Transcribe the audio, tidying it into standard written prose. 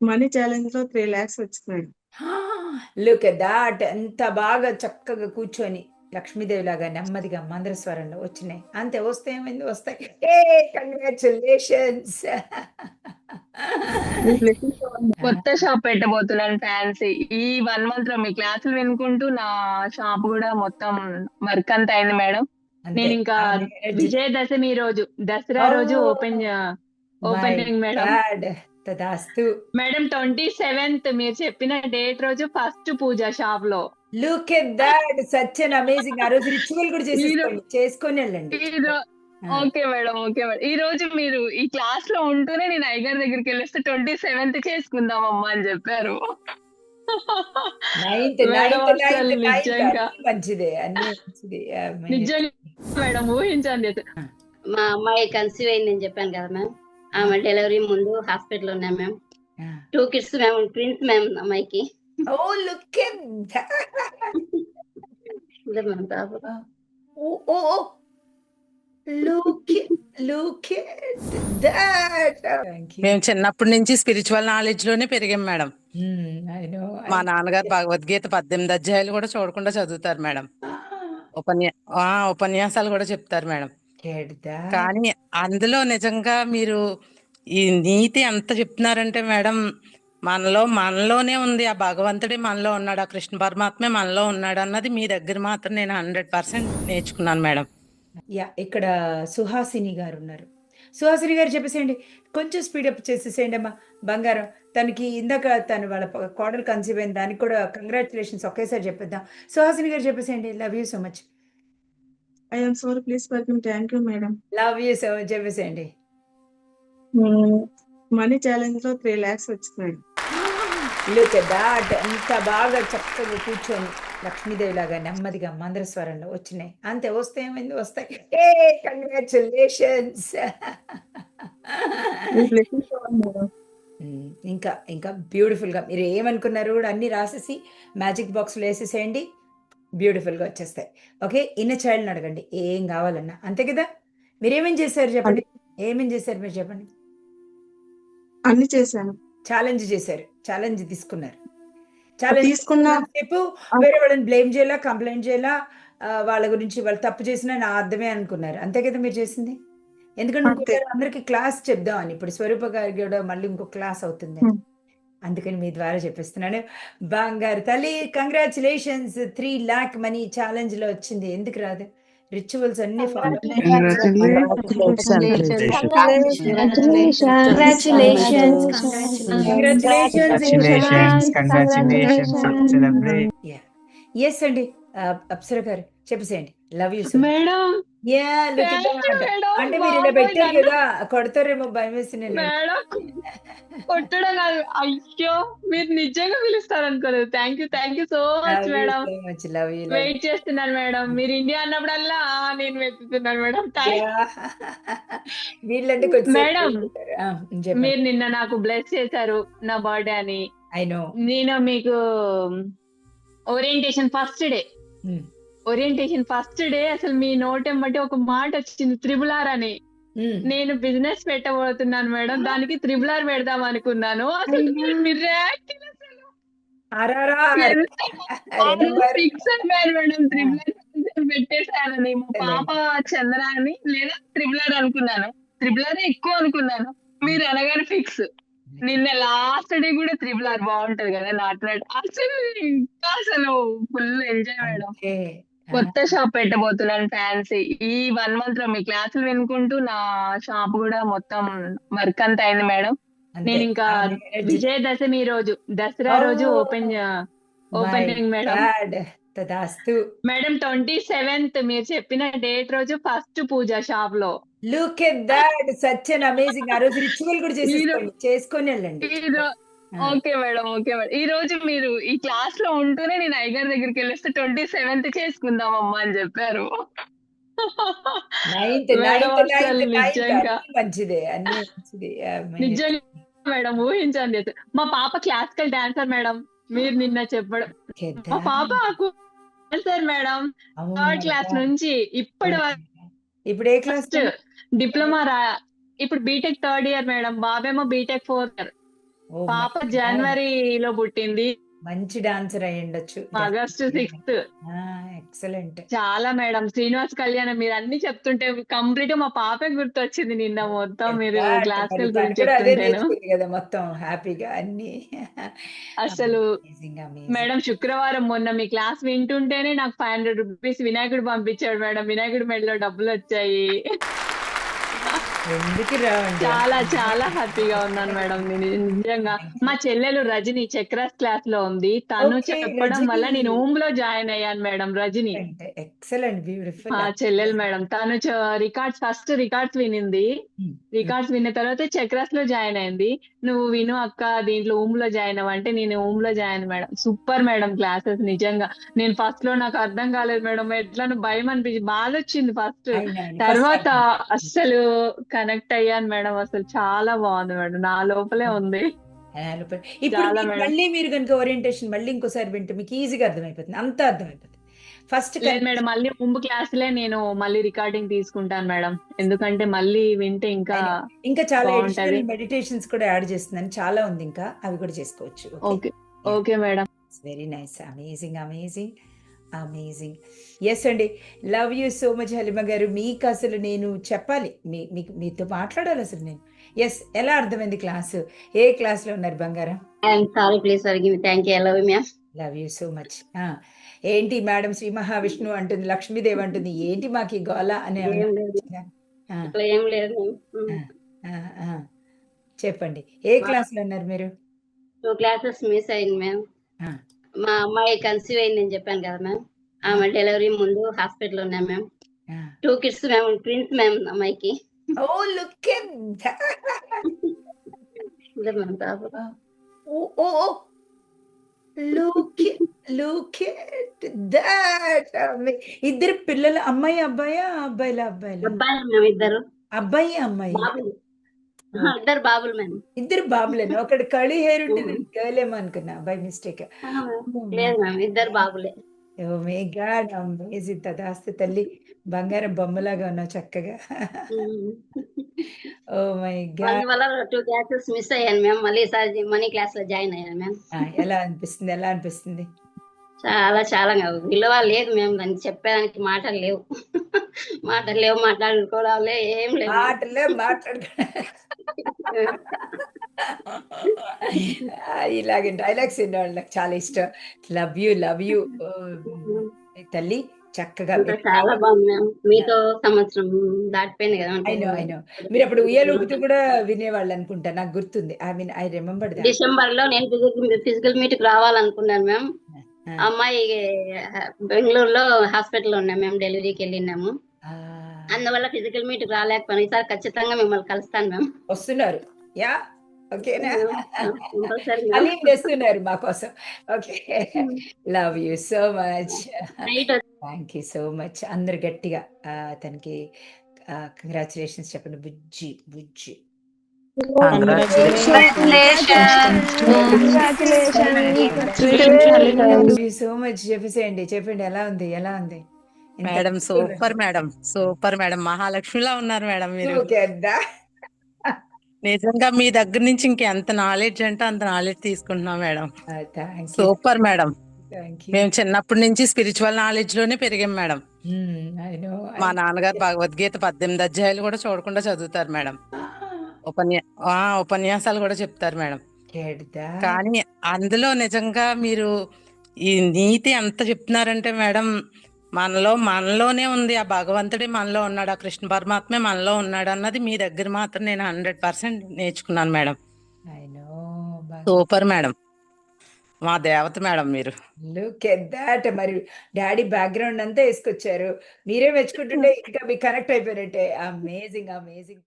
Money challenge లో 3 lakhs వచ్చినాయి. Look at that, ఎంత బాగా చక్కగా కూర్చొని లక్ష్మీదేవి లాగా నెమ్మదిగా మంద్ర స్వరంలో వచ్చినాయి. అంతే, వస్తే ఏమైంది, వస్తాయి. ఏ కంగ్రాచులేషన్స్. మీ బ్లెస్సింగ్స్ కొత్త షాప్ పెట్టబోతున్నాను ఫ్యాన్సీ. ఈ 1 month లో మీ క్లాసులు వినుకుంటూ నా షాప్ కూడా మొత్తం వర్క్ అంతా అయింది మేడం. అంతే, నేను ఇంకా ఆమె energy. విజయదశమి రోజు, దసరా రోజు ఓపెనింగ్ మేడం. తదాస్తు. మేడం 27th మీరు చెప్పిన డేట్ రోజు ఫస్ట్ పూజ షాప్ లో. Look at that, such an amazing. ఆ రోజు రిచువల్ కూడా చేసుకొని వెళ్ళండి. Okay madam, okay madam. ఈ రోజు మీరు ఈ క్లాస్ లో ఉంటూనే నేను అయ్యగారి దగ్గరికి వెళ్ళేస్తే 27th చేసుకుందాం అమ్మా అని చెప్పారు. మేడం అసలు నిజంగా మంచిదే, అన్ని మంచిది. నిజంగా మేడం ఊహించండి. మా అమ్మాయి కన్సీవ్ అయిందని చెప్పాను కదా మ్యామ్. ఆమె డెలివరీ ముందు హాస్పిటల్ ఉన్నాం ma'am. 2 kids ma'am, twins ma'am అమ్మాయికి. ఓ లుక్ ఎట్ దట్. ఇదే మ్యామ్ పాప. ఓ లుక్ దట్. మేము చిన్నప్పటి నుంచి స్పిరిచువల్ నాలెడ్జ్ లోనే పెరిగాం మేడం. మా నాన్నగారు భగవద్గీత 18 అధ్యాయాలు కూడా చూడకుండా చదువుతారు మేడం. ఉపన్యాసాలు కూడా చెప్తారు మేడం. కానీ అందులో నిజంగా మీరు ఈ నీతి ఎంత చెప్తున్నారంటే మేడం, మనలోనే ఉంది. ఆ భగవంతుడే మనలో ఉన్నాడు, ఆ కృష్ణ పరమాత్మే మనలో ఉన్నాడు అన్నది మీ దగ్గర మాత్రం నేను 100% నేర్చుకున్నాను మేడం. ఇక్కడ సుహాసిని గారు ఉన్నారు. సుహాసిని గారు చెప్పేసేయండి, కొంచెం స్పీడప్ చేసేసేయండి అమ్మా. బంగారం, తనకి ఇందాక తను వాళ్ళ కోడలు కన్సీవ్ అయిన దానికి కూడా కంగ్రాచులేషన్స్ ఒకేసారి చెప్పేద్దాం. సుహాసిని గారు చెప్పేసేయండి, love you so much. I am sorry, please welcome. Thank you madam. Love you so much చెప్పేసేయండి. మనీ ఛాలెంజ్ లో 3 lakhs వచ్చినాయి. లుక్ ఎట్ దట్, ఎంత బాగా చక్కగా కూర్చొని లక్ష్మీదేవి లాగా నెమ్మదిగా మంద్ర స్వరంలో వచ్చినాయి. అంతే, వస్తే ఏమైంది, వస్తాయి. ఏ కంగ్రాచులేషన్స్. మీ బ్లెస్సింగ్స్ మేడం. ఇంకా ఇంకా బ్యూటిఫుల్ గా మీరు ఏమనుకున్నారు కూడా అన్ని రాసేసి మ్యాజిక్ బాక్స్ లో వేసేసేయండి. బ్యూటిఫుల్ గా వచ్చేస్తాయి. ఓకే, ఇన్నర్ చైల్డ్ అడగండి ఏం కావాలన్నా. అంతే కదా, మీరేమేం చేశారు చెప్పండి, ఏమేం చేశారు మీరు చెప్పండి. అన్ని చేశాను. ఛాలెంజ్ చేశారు, ఛాలెంజ్ తీసుకున్నారు. తీసుకున్నా. చెప్పు, వేరే వాళ్ళని బ్లేమ్ చేయాలా, కంప్లైంట్ చేయాలా, వాళ్ళ గురించి వాళ్ళు తప్పు చేసినా నా అర్థమే అనుకున్నారు. అంతే కదా మీరు చేసింది. ఎందుకంటే ఇంకొకసారి అందరికి క్లాస్ చెప్దామని. ఇప్పుడు స్వరూప గారి కూడా మళ్ళీ ఇంకో క్లాస్ అవుతుంది, అందుకని మీ ద్వారా చెప్పిస్తున్నాను. బంగారు తల్లి, కంగ్రాచులేషన్స్. 3 lakh మనీ ఛాలెంజ్ లో వచ్చింది. ఎందుకు రాదు, రిచువల్స్ అన్ని ఫాలో. ఎస్ అండి, అప్సర గారు చెప్పేసేయండి, లవ్ యూ సో మేడం. అంటే మీరు ఇలా పెట్టారు కదా, కొడతారేమో భయం వేసి నేను. మేడం కొట్టడం కాదు, అయ్యో మీరు నిజంగా పిలుస్తారు అనుకోలేదు. Thank you so much madam. Wait చేస్తున్నాను మేడం. మీరు ఇండియా అన్నప్పుడల్లా నేను వెతుకుతున్నాను మేడం. వీళ్ళంటే మేడం, మీరు నిన్న నాకు బ్లెస్ చేశారు నా బర్త్డే అని. నేను మీకు ఓరియంటేషన్ ఫస్ట్ డే అసలు మీ నోటం బట్టి ఒక మాట వచ్చింది, 3R అని. నేను బిజినెస్ పెట్టబోతున్నాను మేడం, దానికి 3R పెడదాం అనుకున్నాను. అసలు మేడం 3R పెట్టేశానని. మా పాప చంద్ర అని లేదా 3R అనుకున్నాను. 3R ఎక్కువ అనుకున్నాను, మీరు అనగానే ఫిక్స్. నిన్న లాస్ట్ డే కూడా 3R బాగుంటది కదా, నాట్ అసలు ఫుల్ ఎంజాయ్ మేడం. కొత్త షాప్ పెట్టబోతున్నాను ఫ్యాన్సీ. ఈ 1 month లో మీ క్లాసులు వినుకుంటూ నా షాప్ కూడా మొత్తం వర్క్ అంతా అయింది మేడం. నేను ఇంకా విజయదశమి రోజు, దసరా రోజు ఓపెనింగ్ మేడం. మేడం 27th మీరు చెప్పిన డేట్ రోజు ఫస్ట్ పూజ షాప్ లో. Look at that, such an amazing. ఆ రోజు రిచువల్ కూడా చేసుకొని వెళ్ళండి. Okay madam, okay madam. ఈ రోజు మీరు ఈ క్లాస్ లో ఉంటూనే నేను అయ్యగారి దగ్గరికి వెళ్ళేస్తే 27th చేసుకుందాం అమ్మా అని చెప్పారు. నిజంగా మంచిదే, అన్ని మంచిది. నిజంగా మేడం ఊహించండి. మా పాప క్లాసికల్ డాన్సర్ మేడం. మీరు నిన్న చెప్పడం, మా పాప డాన్సర్ మేడం. 3rd క్లాస్ నుంచి ఇప్పటి వరకు. ఇప్పుడు ఏ క్లాస్? డిప్లొమా ఇప్పుడు బీటెక్ 3rd year మేడం. బాబేమో బీటెక్ 4th year. ఓ పాప మై గాడ్! జనవరిలో పుట్టింది. మంచి డాన్సర్ అయి ఉండొచ్చు. ఆగస్టు డెఫినెట్‌గా. 6th. ఎక్సలెంట్. చాలా మేడం. శ్రీనివాస్ కళ్యాణం మీరు అన్ని చెప్తుంటే కంప్లీట్ మా పాపే గుర్తొచ్చింది నిన్న మొత్తం మీరు క్లాసికల్ మరి తను గురించి కూడా అదే చెప్తుంటేను. నేర్చుకుంది కదా మొత్తం హ్యాపీగా అన్ని. అసలు అమేజింగ్ అమేజింగ్. మేడం శుక్రవారం మొన్న మీ క్లాస్ వింటుంటేనే నాకు 500 రూపీస్ వినాయకుడు పంపించాడు మేడం. వినాయకుడి మెడలో డబ్బులు వచ్చాయి. ఎందుకు రావండి? చాలా చాలా హ్యాపీగా ఉన్నాను మేడం. నేను నిజంగా మా చెల్లెలు రజని చక్రాస్ క్లాస్ లో ఉంది. తను ఓకే, చెప్పడం వల్ల నేను లో జాయిన్ అయ్యాను మేడం. Rajani excellent, beautiful. మా చెల్లెలు మేడం. తను ఫస్ట్ రికార్డ్స్ వినింది. రికార్డ్స్ విన్న తర్వాత చక్రాస్ లో జాయిన్ అయింది. నువ్వు విను అక్క, దీంట్లో లో జాయిన్ అవ్వంటే నేను లో join madam. Super madam classes నిజంగా. నేను ఫస్ట్ లో నాకు అర్థం కాలేదు మేడం. ఎట్లా భయం అనిపించి బాధ వచ్చింది ఫస్ట్. తర్వాత అస్సలు కనెక్ట్ అయ్యాను మేడం. అసలు చాలా బాగుంది మేడం. నా లోపలే ఉంది. ఇప్పుడు చాలా మీరు మేడం. మళ్ళీ మీరు కనుక ఓరియంటేషన్ మళ్ళీ ఇంకోసారి వింటే మీకు ఈజీగా అర్థమైపోతుంది. అంతా అర్థమైపోతుంది. ఫస్ట్ లేదు మేడం, మళ్ళీ క్లాసులే నేను మళ్ళీ రికార్డింగ్ తీసుకుంటాను మేడం. ఎందుకంటే మళ్ళీ వింటే ఇంకా ఇంకా చాలా బాగుంటది. మెడిటేషన్స్ కూడా యాడ్ చేస్తుందని చాలా ఉంది. ఇంకా అవి కూడా చేసుకోవచ్చు. Okay okay madam. Very nice. Amazing amazing amazing. Yes అండి, love you so much Halima గారు. మీకు అసలు నేను చెప్పాలి, మీతో మాట్లాడాలి అసలు నేను. ఎస్, ఎలా అర్థమైంది క్లాసు? ఏ క్లాస్లో ఉన్నారు బంగారం? I'm sorry, please forgive me. Thank you. I love you ma'am. Love you so much. ఏంటి మేడం శ్రీ మహావిష్ణువు అంటుంది, లక్ష్మీదేవి అంటుంది, ఏంటి మాకు ఈ గోల అని ఏం లేదు. అట్లా ఏం లేదు. చెప్పండి, ఏ క్లాస్లో ఉన్నారు మీరు? 2 క్లాసెస్ మిస్ అయింది మ్యామ్. మా అమ్మాయి కన్సీవ్ అయిందని చెప్పాను కదా మ్యామ్. ఆమె డెలివరీ ముందు హాస్పిటల్ ఉన్నాం ma'am. 2 kids ma'am, twins ma'am అమ్మాయికి. ఓ లుక్ ఎట్ దట్. ఇద్దరు మ్యామ్ పాప. Look at that. ఇద్దరు పిల్లలు, అమ్మాయి అబ్బాయా? అబ్బాయిలా అబ్బాయిలా? అబ్బాయి మ్యామ్ ఇద్దరు. అబ్బాయి అమ్మాయి బాబులు. ఇద్దరు బాబులు మ్యామ్. ఇద్దరు బాబులేనా? ఒకటి కళి హెయిర్ ఉంటే నేను గర్ల్ ఏమో అనుకున్నా, బై మిస్టేక్. లేదు మ్యామ్, ఇద్దరు బాబులే. Oh my god, amazing. తదాస్తు తల్లి, బంగారం బొమ్మలాగా ఉన్నావు చక్కగా. Oh my god. అందువల్ల 2 క్లాసెస్ మిస్ అయ్యాను మ్యామ్. మళ్ళీ ఈసారి మనీ క్లాస్ లో జాయిన్ అయ్యాను మ్యామ్. ఎలా అనిపిస్తుంది? చాలా చాలా విలువ లేదు మేము, దానికి చెప్పేదానికి మాటలు లేవు. మాట్లాడుకోవడాలే ఏం లేదు. ఇలాగే డైలాగ్స్ వినేవాళ్ళు నాకు చాలా ఇష్టం. లవ్ యూ తల్లి, చక్కగా. చాలా బాగుంది మ్యామ్. మీతో సంవత్సరం దాటిపోయింది కదా. అయినో మీరు అప్పుడు ఉయ్యాల ఊపుతూ కూడా వినేవాళ్ళు అనుకుంటా, నాకు గుర్తుంది. I remember that. డిసెంబర్ లో నేను ఫిజికల్ మీట్ రావాలనుకున్నాను మ్యామ్. అమ్మాయి బెంగళూరులో హాస్పిటల్ ఉన్నాం మ్యామ్. డెలివరీకి వెళ్ళినాము. అందువల్ల ఫిజికల్ మీట్ రాలేకపోయాను. ఈసారి ఖచ్చితంగా మిమ్మల్ని కలుస్తాను మ్యామ్. వస్తున్నారు? యా, ఓకేనా? కంపల్సరీ అలీం చేస్తున్నారు మా కోసం. Okay, love you so much. Thank you so much. అందరు గట్టిగా తనకి కంగ్రాచులేషన్స్ చెప్పండి. బుజ్జి సో మచ్. చెప్పండి ఎలా ఉంది? Madam super madam. మహాలక్ష్మిలా ఉన్నారు మేడం మీరు. నిజంగా మీ దగ్గర నుంచి ఇంకెంత నాలెడ్జ్ అంటే అంత నాలెడ్జ్ తీసుకుంటున్నాం మేడం. Super madam. మేము చిన్నప్పటి నుంచి స్పిరిచువల్ నాలెడ్జ్ లోనే పెరిగాం మేడం. మా నాన్నగారు భగవద్గీత 18 అధ్యాయాలు కూడా చూడకుండా చదువుతారు మేడం. ఉపన్యాసాలు కూడా చెప్తారు మేడం. కానీ అందులో నిజంగా మీరు ఈ నీతి ఎంత చెప్తున్నారంటే మేడం, మనలోనే ఉంది. ఆ భగవంతుడే మనలో ఉన్నాడు, ఆ కృష్ణ పరమాత్మే మనలో ఉన్నాడు అన్నది మీ దగ్గర మాత్రం నేను 100% నేర్చుకున్నాను మేడం. సూపర్ మేడం, మా దేవత మేడం మీరు. Look at that. మరి డాడీ బ్యాక్గ్రౌండ్ అంతా వేసుకొచ్చారు, మీరే మెచ్చుకుంటుంటే ఇంకా మీకు కనెక్ట్ అయిపోయినట్టే. అమేజింగ్.